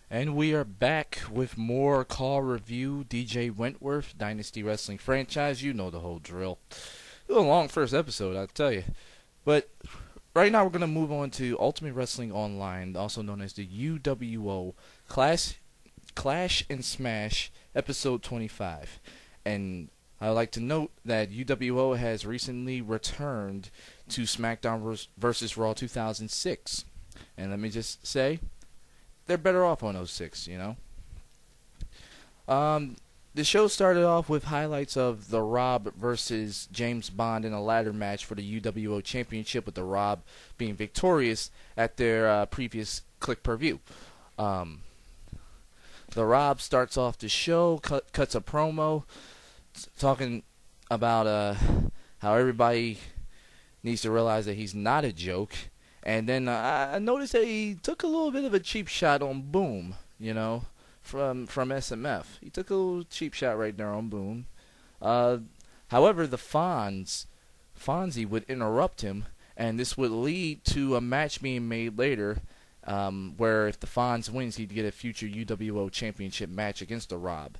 And we are back with more call review. DJ Wentworth, Dynasty Wrestling franchise. You know the whole drill. It was a long first episode, I'll tell you. But right now we're going to move on to Ultimate Wrestling Online, also known as the UWO Clash and Smash episode 25. And I would like to note that UWO has recently returned to SmackDown vs. Raw 2006. And let me just say, they're better off on '06, you know. The show started off with highlights of the Rob versus James Bond in a ladder match for the UWO Championship, with the Rob being victorious at their previous Click Per View. The Rob starts off the show, cuts a promo, talking about how everybody needs to realize that he's not a joke. And then I noticed that he took a little bit of a cheap shot on Boom, you know, from SMF. He took a little cheap shot right there on Boom. However, the Fonzie would interrupt him, and this would lead to a match being made later, where if the Fonz wins, he'd get a future UWO Championship match against the Rob.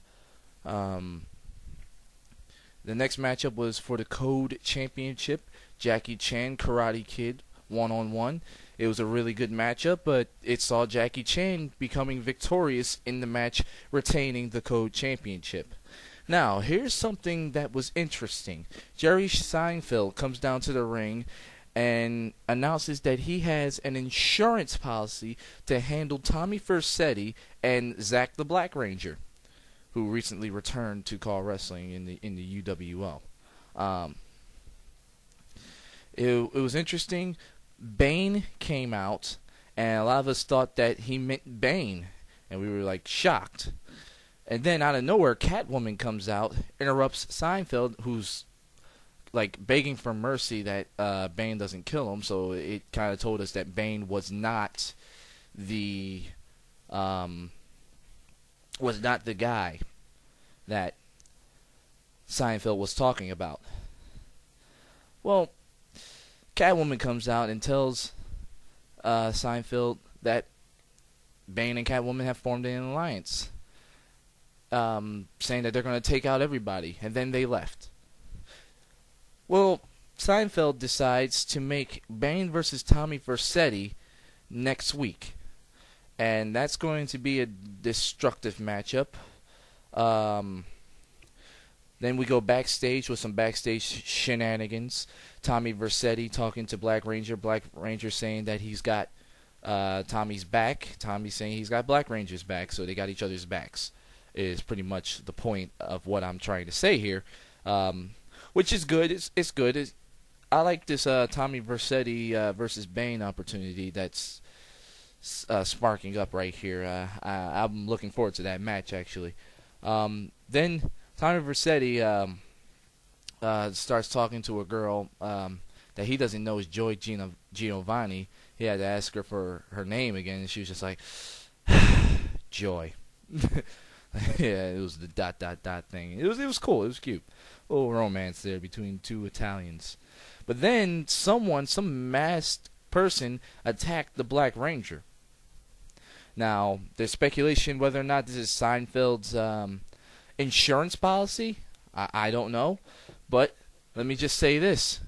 The next matchup was for the Code Championship. Jackie Chan, Karate Kid, one-on-one. It was a really good matchup, but it saw Jackie Chan becoming victorious in the match, retaining the Code Championship. Now, here's something that was interesting. Jerry Seinfeld comes down to the ring and announces that he has an insurance policy to handle Tommy Vercetti and Zach the Black Ranger, who recently returned to CAW Wrestling in the UWO. It was interesting. Bane came out, and a lot of us thought that he meant Bane, and we were like shocked. And then out of nowhere, Catwoman comes out, interrupts Seinfeld, who's like begging for mercy that Bane doesn't kill him. So it kind of told us that Bane was not the guy that Seinfeld was talking about. Well, Catwoman comes out and tells Seinfeld that Bane and Catwoman have formed an alliance, saying that they're going to take out everybody, and then they left. Well, Seinfeld decides to make Bane versus Tommy Vercetti next week, and that's going to be a destructive matchup. Then we go backstage with some backstage shenanigans. Tommy Vercetti talking to Black Ranger. Black Ranger saying that he's got Tommy's back. Tommy saying he's got Black Ranger's back. So they got each other's backs, is pretty much the point of what I'm trying to say here. Which is good. It's good. I like this Tommy Vercetti versus Bane opportunity that's sparking up right here. I'm looking forward to that match, actually. Then Tommy Vercetti starts talking to a girl that he doesn't know is Joy Giovanni. He had to ask her for her name again, and she was just like, Joy. Yeah, it was the ... thing. It was cool. It was cute. A little romance there between two Italians. But then some masked person attacked the Black Ranger. Now, there's speculation whether or not this is Seinfeld's insurance policy. I don't know. But let me just say this.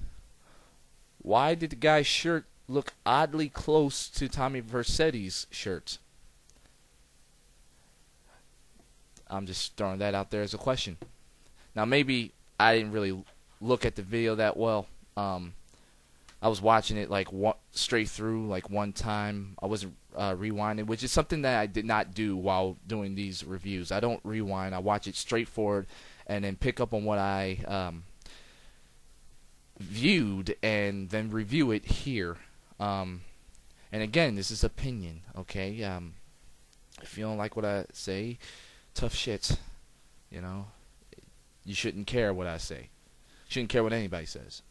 Why did the guy's shirt look oddly close to Tommy Vercetti's shirt? I'm just throwing that out there as a question. Now, maybe I didn't really look at the video that well. I was watching it like straight through, like one time. I wasn't rewinding, which is something that I did not do while doing these reviews. I don't rewind. I watch it straight forward and then pick up on what I viewed and then review it here. And again, this is opinion, okay? If you don't like what I say, tough shit. You know, you shouldn't care what I say. You shouldn't care what anybody says.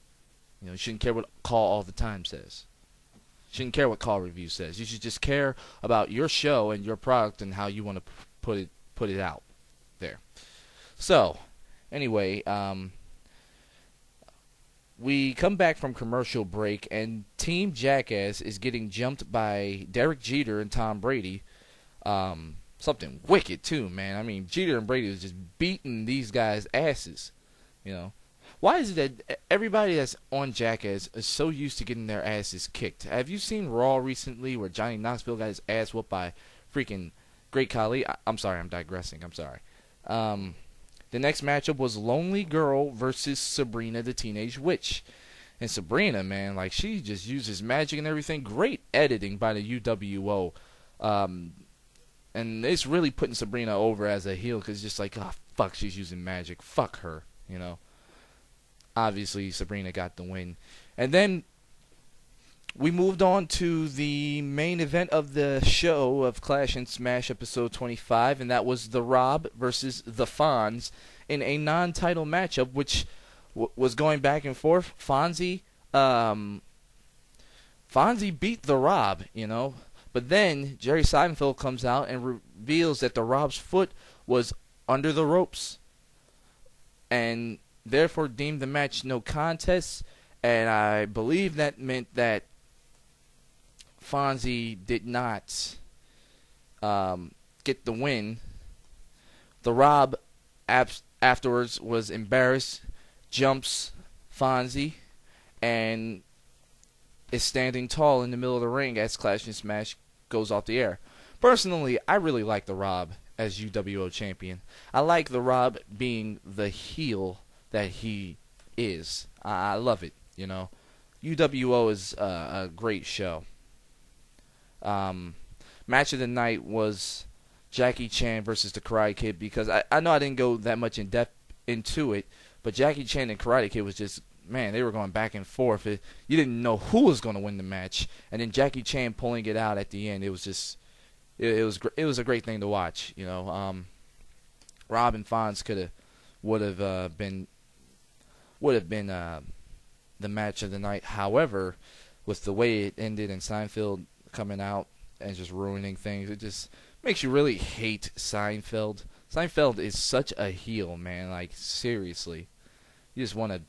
You know, you shouldn't care what Call All the Time says. You shouldn't care what Call Review says. You should just care about your show and your product and how you want to put it out there. So, anyway, we come back from commercial break, and Team Jackass is getting jumped by Derek Jeter and Tom Brady. Something wicked too, man. I mean, Jeter and Brady was just beating these guys' asses. You know, why is it that everybody that's on Jackass is so used to getting their asses kicked? Have you seen Raw recently where Johnny Knoxville got his ass whooped by freaking Great Khali? I'm sorry, I'm digressing. I'm sorry. The next matchup was Lonely Girl versus Sabrina the Teenage Witch. And Sabrina, man, like, she just uses magic and everything. Great editing by the UWO. And it's really putting Sabrina over as a heel because it's just like, oh, fuck, she's using magic. Fuck her, you know. Obviously, Sabrina got the win. And then we moved on to the main event of the show of Clash and Smash episode 25, and that was The Rob versus The Fonz in a non-title matchup, which was going back and forth. Fonzie beat The Rob, you know. But then Jerry Seinfeld comes out and reveals that The Rob's foot was under the ropes and therefore deemed the match no contest. And I believe that meant that Fonzie did not get the win. The Rob afterwards was embarrassed, jumps Fonzie, and is standing tall in the middle of the ring as Clash and Smash goes off the air. Personally, I really like The Rob as UWO champion. I like The Rob being the heel that he is. I love it, you know. UWO is a great show. Match of the night was Jackie Chan versus the Karate Kid, because I know I didn't go that much in depth into it, but Jackie Chan and Karate Kid was just, man, they were going back and forth. You didn't know who was going to win the match, and then Jackie Chan pulling it out at the end. It was just, it was a great thing to watch. You know, Rob and Fonz would have been the match of the night. However, with the way it ended and Seinfeld coming out and just ruining things, it just makes you really hate Seinfeld. Seinfeld is such a heel, man. Like, seriously, you just want to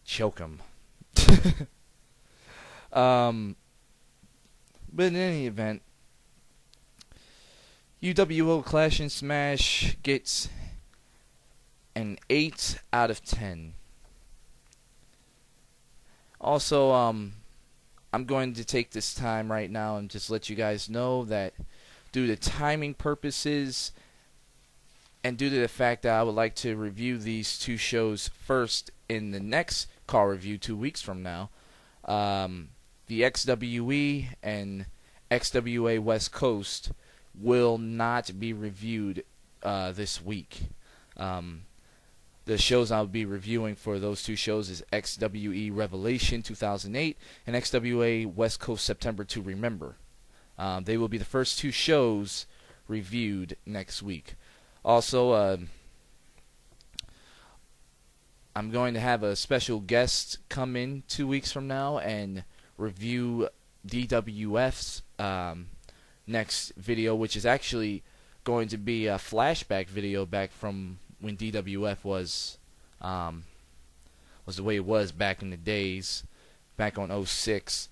choke him. But in any event, UWO Clash and Smash gets an 8 out of 10. Also, I'm going to take this time right now and just let you guys know that due to timing purposes and due to the fact that I would like to review these two shows first in the next CAW review 2 weeks from now, the XWE and XWA West Coast will not be reviewed this week. The shows I'll be reviewing for those two shows is XWE Revelation 2008 and XWA West Coast September to Remember. They will be the first two shows reviewed next week. Also, I'm going to have a special guest come in 2 weeks from now and review DWF's next video, which is actually going to be a flashback video back from when DWF was the way it was back in the days, back on 06.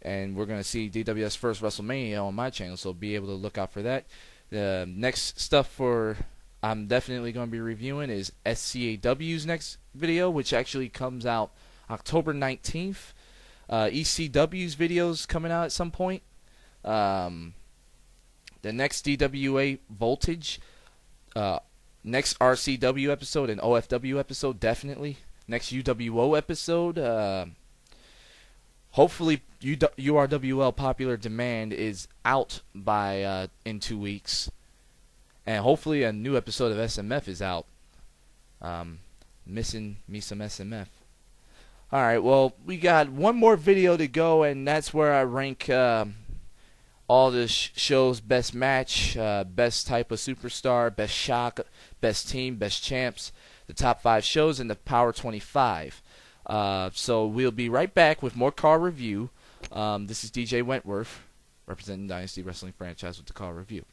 And we're going to see DWF's first WrestleMania on my channel, so be able to look out for that. The next stuff I'm definitely going to be reviewing is SCAW's next video, which actually comes out October 19th. ECW's videos coming out at some point. The next DWA Voltage, next RCW episode and OFW episode, definitely. Next UWO episode, hopefully URWL Popular Demand is out by in 2 weeks. And hopefully a new episode of SMF is out. Missing me some SMF. Alright, well, we got one more video to go, and that's where I rank all the show's best match, best type of superstar, best shock, best team, best champs, the top 5 shows, and the Power 25. So we'll be right back with more CAW review. This is DJ Wentworth, representing Dynasty Wrestling franchise with the CAW review.